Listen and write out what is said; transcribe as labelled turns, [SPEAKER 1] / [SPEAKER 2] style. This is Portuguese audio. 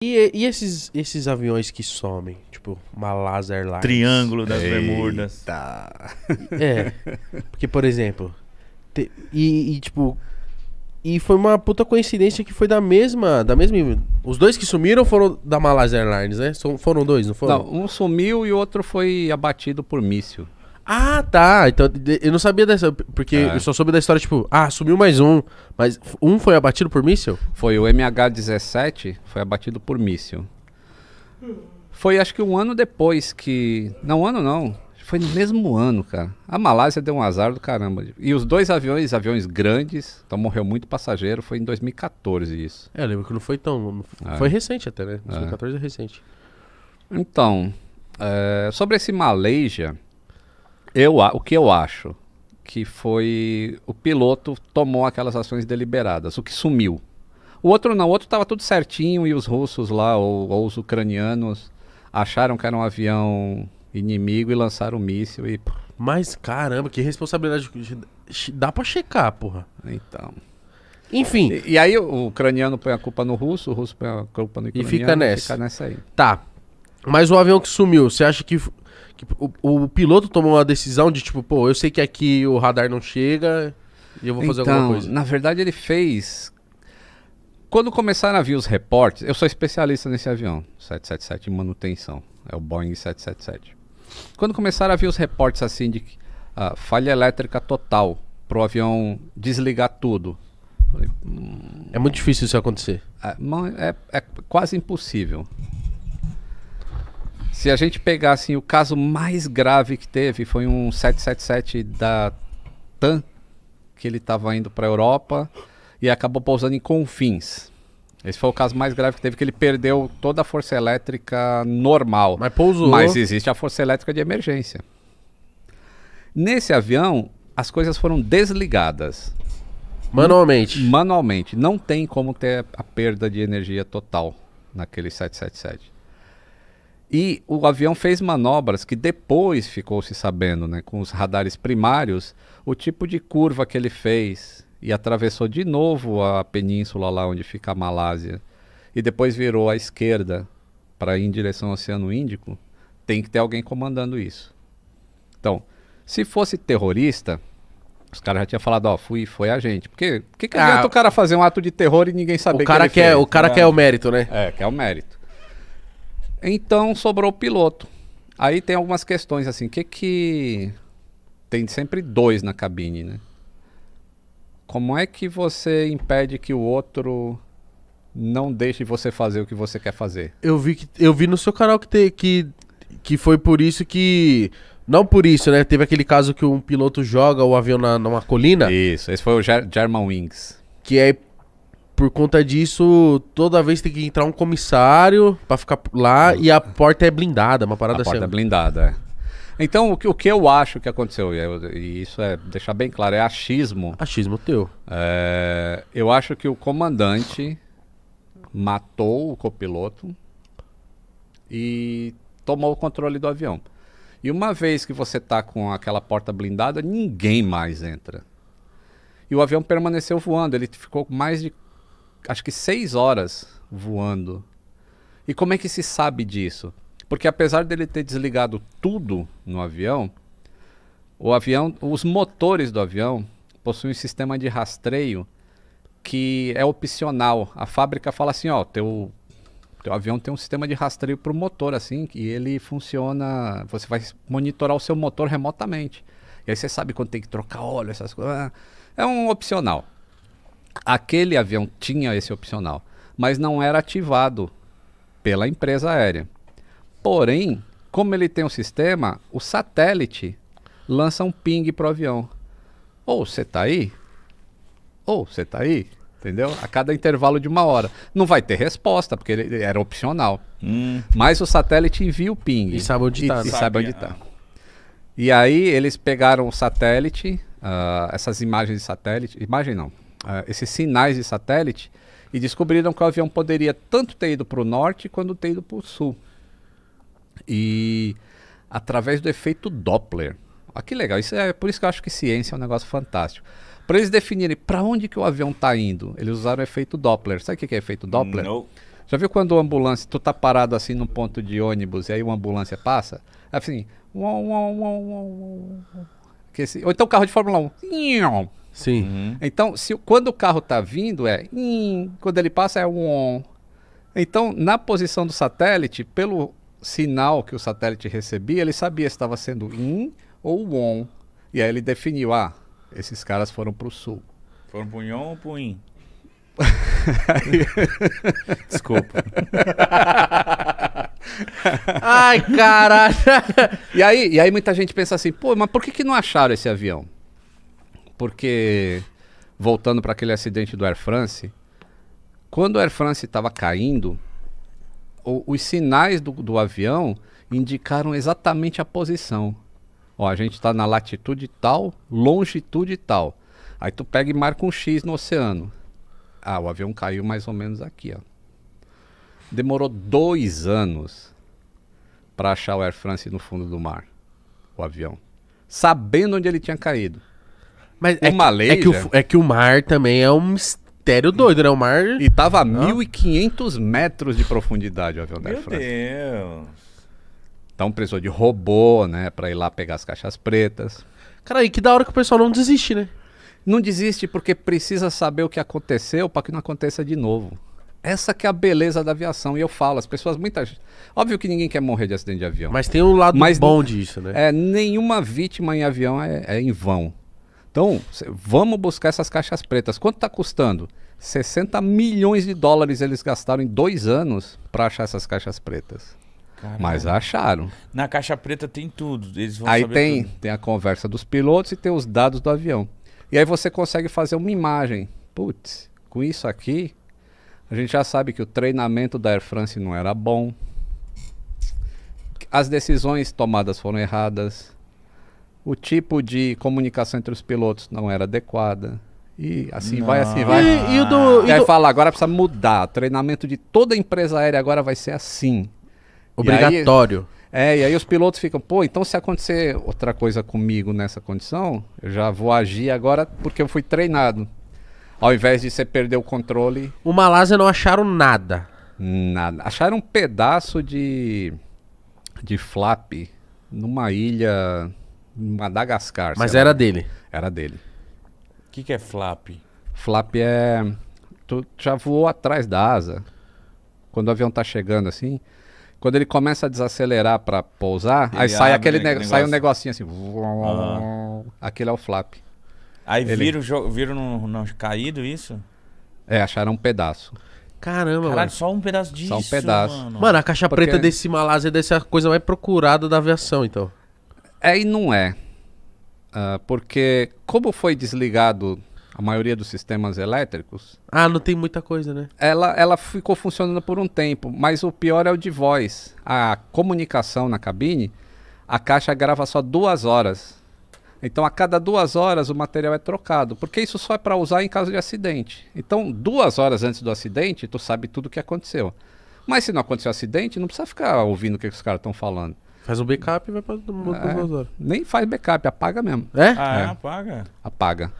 [SPEAKER 1] E esses aviões que somem? Tipo, Malásia Airlines.
[SPEAKER 2] Triângulo das Bermudas.
[SPEAKER 3] Tá.
[SPEAKER 1] É. Porque, por exemplo... tipo... E foi uma puta coincidência que foi da mesma... Os dois que sumiram foram da Malásia Airlines, né? Foram dois, não foram?
[SPEAKER 3] Não, um sumiu e o outro foi abatido por míssil.
[SPEAKER 1] Ah, tá. Então, eu não sabia dessa... Porque eu só soube da história, tipo... Ah, sumiu mais um. Mas um foi abatido por míssil?
[SPEAKER 3] Foi o MH17, foi abatido por míssil. Foi acho que um ano depois que... Não, um ano não. Foi no mesmo ano, cara. A Malásia deu um azar do caramba. E os dois aviões grandes, então morreu muito passageiro, foi em 2014 isso.
[SPEAKER 1] Eu lembro que não foi tão... Foi recente até, né? 2014 é recente.
[SPEAKER 3] Então, sobre esse Malaysia, o que eu acho que foi... O piloto tomou aquelas ações deliberadas, o que sumiu. O outro não, o outro estava tudo certinho e os russos lá, ou os ucranianos, acharam que era um avião... inimigo e lançaram um míssil e...
[SPEAKER 1] Mas, caramba, que responsabilidade. Dá pra checar, porra.
[SPEAKER 3] Então...
[SPEAKER 1] Enfim.
[SPEAKER 3] E aí o ucraniano põe a culpa no russo, o russo põe a culpa no ucraniano.
[SPEAKER 1] E fica nessa.
[SPEAKER 3] Fica nessa aí.
[SPEAKER 1] Tá. Mas o avião que sumiu, você acha que o piloto tomou uma decisão de tipo, pô, eu sei que aqui o radar não chega e eu vou fazer alguma coisa?
[SPEAKER 3] Na verdade ele fez... Quando começaram a vir os reportes, eu sou especialista nesse avião, 777 em manutenção, é o Boeing 777. Quando começaram a vir os reportes assim de falha elétrica total, pro avião desligar tudo. Falei,
[SPEAKER 1] é muito difícil isso acontecer.
[SPEAKER 3] É quase impossível. Se a gente pegar assim, o caso mais grave que teve foi um 777 da TAM, que ele estava indo para a Europa e acabou pousando em Confins. Esse foi o caso mais grave que teve, que ele perdeu toda a força elétrica normal.
[SPEAKER 1] Mas pousou.
[SPEAKER 3] Mas existe a força elétrica de emergência. Nesse avião, as coisas foram desligadas.
[SPEAKER 1] Manualmente.
[SPEAKER 3] Manualmente. Não tem como ter a perda de energia total naquele 777. E o avião fez manobras que depois ficou se sabendo, né, com os radares primários, o tipo de curva que ele fez e atravessou de novo a península lá onde fica a Malásia e depois virou à esquerda para ir em direção ao Oceano Índico, tem que ter alguém comandando isso. Então, se fosse terrorista, os caras já tinham falado, ó, foi a gente. Porque que adianta o cara fazer um ato de terror e ninguém saber que ele fez?
[SPEAKER 1] O cara quer o mérito, né?
[SPEAKER 3] Quer o mérito. Então sobrou o piloto. Aí tem algumas questões assim, que tem sempre dois na cabine, né? Como é que você impede que o outro não deixe você fazer o que você quer fazer?
[SPEAKER 1] Eu vi no seu canal que foi por isso que... Não por isso, né? Teve aquele caso que um piloto joga o avião numa colina.
[SPEAKER 3] Isso, esse foi o Germanwings.
[SPEAKER 1] Que aí, por conta disso, toda vez tem que entrar um comissário pra ficar lá e a porta é blindada, uma parada assim.
[SPEAKER 3] A porta é blindada, Então, o que eu acho que aconteceu, e isso é, deixar bem claro, é achismo.
[SPEAKER 1] Achismo teu.
[SPEAKER 3] Eu acho que o comandante matou o copiloto e tomou o controle do avião. E uma vez que você tá com aquela porta blindada, ninguém mais entra. E o avião permaneceu voando, ele ficou mais de, acho que 6 horas voando. E como é que se sabe disso? Porque apesar dele ter desligado tudo no avião, os motores do avião possuem um sistema de rastreio que é opcional. A fábrica fala assim, ó, teu avião tem um sistema de rastreio para o motor, assim, e ele funciona, você vai monitorar o seu motor remotamente. E aí você sabe quando tem que trocar óleo, essas coisas. É um opcional. Aquele avião tinha esse opcional, mas não era ativado pela empresa aérea. Porém, como ele tem um sistema, o satélite lança um ping pro avião. Ou você tá aí? Ou você tá aí? Entendeu? A cada intervalo de 1 hora. Não vai ter resposta, porque ele era opcional. Mas o satélite envia o ping.
[SPEAKER 1] E sabe onde tá.
[SPEAKER 3] E sabe onde tá. E aí eles pegaram o satélite, essas imagens de satélite, esses sinais de satélite, e descobriram que o avião poderia tanto ter ido para o norte quanto ter ido para o sul. E através do efeito Doppler. Olha que legal, por isso que eu acho que ciência é um negócio fantástico. Para eles definirem para onde que o avião está indo, eles usaram o efeito Doppler. Sabe o que é efeito Doppler?
[SPEAKER 2] Não.
[SPEAKER 3] Já viu quando a ambulância, tu tá parado assim num ponto de ônibus e aí uma ambulância passa? É assim, ou então o carro de Fórmula 1.
[SPEAKER 1] Sim.
[SPEAKER 3] Então, quando o carro tá vindo quando ele passa é Então, na posição do satélite, pelo sinal que o satélite recebia, ele sabia se estava sendo ou on. E aí ele definiu, esses caras foram pro sul.
[SPEAKER 2] Foram pro Nyon ou pro In? Desculpa.
[SPEAKER 1] Ai, caralho.
[SPEAKER 3] E aí muita gente pensa assim, pô, mas por que não acharam esse avião? Porque, voltando para aquele acidente do Air France, quando o Air France estava caindo, os sinais do avião indicaram exatamente a posição. Ó, a gente está na latitude tal, longitude tal. Aí tu pega e marca um X no oceano. O avião caiu mais ou menos aqui, ó. Demorou 2 anos para achar o Air France no fundo do mar, o avião, sabendo onde ele tinha caído.
[SPEAKER 1] Mas
[SPEAKER 3] Malaysia...
[SPEAKER 1] é que o mar também é um mistério doido, né? O mar...
[SPEAKER 3] E tava a 1.500 metros de profundidade o avião da Air
[SPEAKER 2] Meu
[SPEAKER 3] France.
[SPEAKER 2] Deus.
[SPEAKER 3] Então precisou de robô, né? Pra ir lá pegar as caixas pretas.
[SPEAKER 1] Cara, e que da hora que o pessoal não desiste, né?
[SPEAKER 3] Não desiste porque precisa saber o que aconteceu para que não aconteça de novo. Essa que é a beleza da aviação. E eu falo, as pessoas, muita gente... Óbvio que ninguém quer morrer de acidente de avião.
[SPEAKER 1] Mas tem um lado bom disso, né?
[SPEAKER 3] Nenhuma vítima em avião é em vão. Então, vamos buscar essas caixas pretas. Quanto está custando? 60 milhões de dólares eles gastaram em 2 anos para achar essas caixas pretas.
[SPEAKER 2] Caramba.
[SPEAKER 3] Mas acharam.
[SPEAKER 2] Na caixa preta tem tudo. Eles vão
[SPEAKER 3] Aí
[SPEAKER 2] saber tudo.
[SPEAKER 3] tem a conversa dos pilotos e tem os dados do avião. E aí você consegue fazer uma imagem. Putz, com isso aqui, a gente já sabe que o treinamento da Air France não era bom. As decisões tomadas foram erradas. O tipo de comunicação entre os pilotos não era adequada. E assim vai, assim vai. E aí fala, agora precisa mudar. O treinamento de toda a empresa aérea agora vai ser assim.
[SPEAKER 1] Obrigatório.
[SPEAKER 3] E aí os pilotos ficam, pô, então se acontecer outra coisa comigo nessa condição, eu já vou agir agora porque eu fui treinado. Ao invés de você perder o controle...
[SPEAKER 1] O Malásia não acharam nada.
[SPEAKER 3] Nada. Acharam um pedaço de flap numa ilha, em Madagascar.
[SPEAKER 1] Mas era dele.
[SPEAKER 3] Era dele.
[SPEAKER 2] O que é flap?
[SPEAKER 3] Flap é... Tu já voou atrás da asa. Quando o avião tá chegando assim... Quando ele começa a desacelerar para pousar, ele aí sai sai um negocinho assim. Aquele é o flap.
[SPEAKER 2] Aí viram no caído isso?
[SPEAKER 3] Acharam um pedaço.
[SPEAKER 1] Caramba,
[SPEAKER 2] Caralho,
[SPEAKER 1] mano.
[SPEAKER 2] só um pedaço disso,
[SPEAKER 3] Só um pedaço.
[SPEAKER 1] Mano, a caixa preta desse Malásia deve ser a coisa mais procurada da aviação, então.
[SPEAKER 3] E não é. Porque como foi desligado a maioria dos sistemas elétricos...
[SPEAKER 1] não tem muita coisa, né?
[SPEAKER 3] Ela ficou funcionando por um tempo, mas o pior é o de voz. A comunicação na cabine, a caixa grava só 2 horas. Então a cada 2 horas o material é trocado, porque isso só é para usar em caso de acidente. Então 2 horas antes do acidente, tu sabe tudo o que aconteceu. Mas se não aconteceu acidente, não precisa ficar ouvindo o que os caras estão falando.
[SPEAKER 1] Faz um backup e vai para 2 horas.
[SPEAKER 3] Nem faz backup, apaga mesmo.
[SPEAKER 1] É?
[SPEAKER 2] Apaga?
[SPEAKER 3] Apaga.